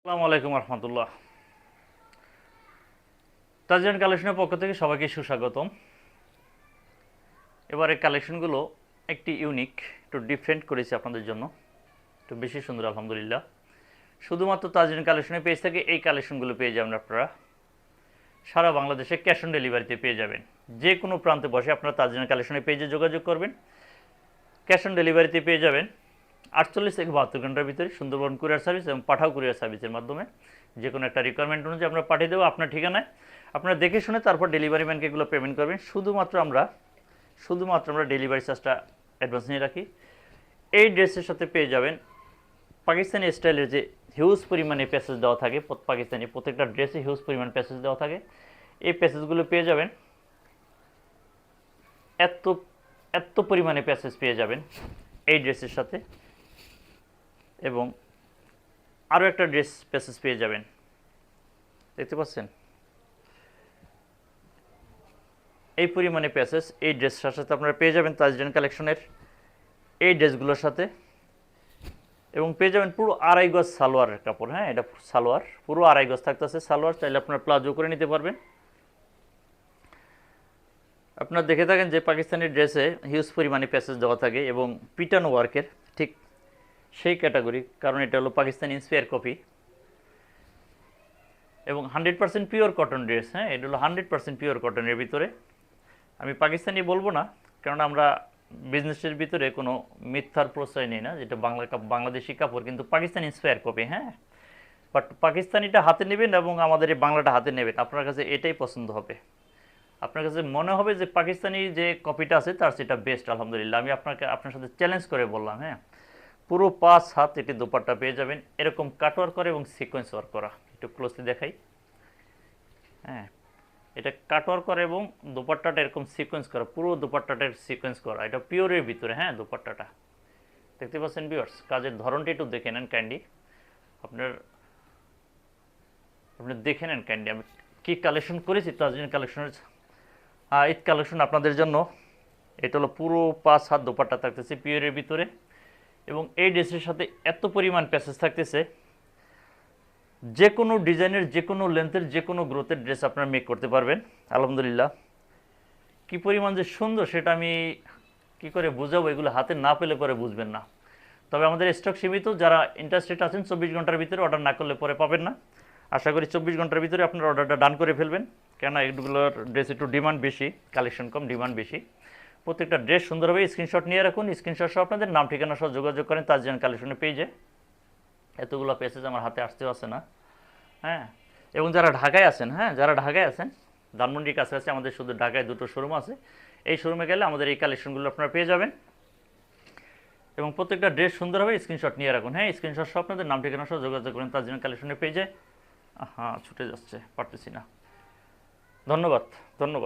আসসালামু আলাইকুম রহমতুল্লাহ। তাজরিয়ান কালেকশনের পক্ষ থেকে সবাইকে সুস্বাগতম। এবারে কালেকশনগুলো একটি ইউনিক, একটু ডিফারেন্ট করেছি আপনাদের জন্য, একটু বেশি সুন্দর আলহামদুলিল্লাহ। শুধুমাত্র তাজরিয়ান কালেকশনের পেজ থেকে এই কালেকশনগুলো পেয়ে যাবেন আপনারা। সারা বাংলাদেশে ক্যাশ অন ডেলিভারিতে পেয়ে যাবেন। যে কোনো প্রান্তে বসে আপনারা তাজরিয়ান কালেকশনের পেজে যোগাযোগ করবেন, ক্যাশ অন ডেলিভারিতে পেয়ে যাবেন 48 থেকে 72 ঘন্টার ভিতরে। সুন্দরবন কুরিয়ার সার্ভিস এবং পাঠাও কুরিয়ার সার্ভিসের মাধ্যমে যে কোনো একটা রিকোয়ারমেন্ট অনুযায়ী আমরা পাঠিয়ে দেবো আপনার ঠিকানায়। আপনারা দেখে শুনে তারপর ডেলিভারি ম্যানকে এগুলো পেমেন্ট করবেন। শুধুমাত্র আমরা ডেলিভারি চার্জটা অ্যাডভান্স নিয়ে রাখি। এই ড্রেসের সাথে পেয়ে যাবেন পাকিস্তানি স্টাইলের যে হিউজ পরিমাণে প্যাসেজ দেওয়া থাকে, পাকিস্তানি প্রত্যেকটা ড্রেসে হিউজ পরিমাণ প্যাসেজ দেওয়া থাকে। এই প্যাসেজগুলো পেয়ে যাবেন, এত এত পরিমাণে প্যাসেজ পেয়ে যাবেন এই ড্রেসের সাথে। এবং আরও একটা ড্রেস প্যাসেজ পেয়ে যাবেন, দেখতে পাচ্ছেন এই পরিমাণে প্যাসেজ এই ড্রেসটার সাথে আপনারা পেয়ে যাবেন তাজরিয়ান কালেকশনের এই ড্রেসগুলোর সাথে। এবং পেয়ে যাবেন পুরো আড়াই গজ সালোয়ারের কাপড়। হ্যাঁ, এটা সালোয়ার, পুরো আড়াই গজ থাকতেছে সালোয়ার। চাইলে আপনারা প্লাজো করে নিতে পারবেন। আপনারা দেখে থাকেন যে পাকিস্তানি ড্রেসে হিউজ পরিমাণে প্যাসেজ দেওয়া থাকে এবং পিটানো ওয়ার্কের ঠিক সেই ক্যাটাগরি, কারণ এটা হলো পাকিস্তানি ইন্সপায়ার কপি এবং 100% পিওর কটন ড্রেস। হ্যাঁ, এটা হলো 100% পিওর কটনের ভিতরে। আমি পাকিস্তানি বলবো না, কারণ আমরা বিজনেসের ভিতরে কোনো মিথ্যার প্রশ্রয় নেই না, যেটা বাংলাদেশি কাপড় কিন্তু পাকিস্তানি ইন্সপায়ার কপি। হ্যাঁ, বাট পাকিস্তানিটা হাতে নেবেন এবং আমাদের এই বাংলাটা হাতে নেবেন, আপনার কাছে এটাই পছন্দ হবে। আপনার কাছে মনে হবে যে পাকিস্তানি যে কপিটা আছে তার সেটা বেস্ট আলহামদুলিল্লাহ। আমি আপনার সাথে চ্যালেঞ্জ করে বললাম। হ্যাঁ, পুরো 5 হাত এটি দোপাট্টা পেয়ে যাবেন, এরকম কাটওয়ার্ক করা এবং সিকোয়েন্স ওয়ার্ক করা। একটু ক্লোজলি দেখাই। হ্যাঁ, এটা কাটওয়ার্ক করা এবং দোপাট্টাটা এরকম সিকোয়েন্স করা, পুরো দোপাট্টাটার সিকোয়েন্স করা। এটা পিওরের ভিতরে। হ্যাঁ, দোপাট্টাটা দেখতে পাচ্ছেন ভিউয়ার্স, কাজের ধরনটি একটু দেখে নেন ক্যান্ডি। আপনার আপনি দেখে নেন ক্যান্ডি আমি কী কালেকশন করেছি তাজরিন কালেকশনের ঈদ কালেকশন আপনাদের জন্য। এটা হলো পুরো 5 হাত দোপাট্টা থাকতেছে পিওরের ভিতরে এবং এই ড্রেসের সাথে এত পরিমাণ প্যাসেজ থাকতেছে, যে কোনো ডিজাইনের, যে কোনো লেন্থের, যে কোনো গ্রোথের ড্রেস আপনারা মেক করতে পারবেন আলহামদুলিল্লাহ। কী পরিমাণ যে সুন্দর সেটা আমি কি করে বোঝাবো, এগুলো হাতে না পেলে পরে বুঝবেন না। তবে আমাদের স্টক সীমিত, যারা ইন্টারেস্টেড আছেন 24 ঘন্টার ভিতরে অর্ডার না করলে পরে পাবেন না। আশা করি 24 ঘন্টার ভিতরে আপনার অর্ডারটা ডান করে ফেলবেন, কেননা এগুলোর ড্রেস একটু ডিমান্ড বেশি, কালেকশন কম, ডিমান্ড বেশি। প্রত্যেকটা ড্রেস সুন্দর হবে। স্ক্রিনশট নিয়ে রাখুন, স্ক্রিনশট সহ আপনাদের নাম ঠিকানা সহ যোগাযোগ করেন তাজরিয়ান কালেকশনের পেজে। এতগুলো পেজেস আমার হাতে আসতেও আসে না। হ্যাঁ, এবং যারা ঢাকায় আছেন, হ্যাঁ যারা ঢাকায় আছেন, ধানমন্ডির কাছে আছে আমাদের, শুধু ঢাকায় 2টো শোরুম আছে। এই শোরুমে গেলে আমাদের এই কালেকশনগুলো আপনারা পেয়ে যাবেন এবং প্রত্যেকটা ড্রেস সুন্দর হবে। স্ক্রিনশট নিয়ে রাখুন। হ্যাঁ, স্ক্রিনশট সহ আপনাদের নাম ঠিকানা সহ যোগাযোগ করেন তাজরিয়ান কালেকশনের পেজে। হ্যাঁ, ছুটে যাচ্ছে, পারতেছি না। ধন্যবাদ।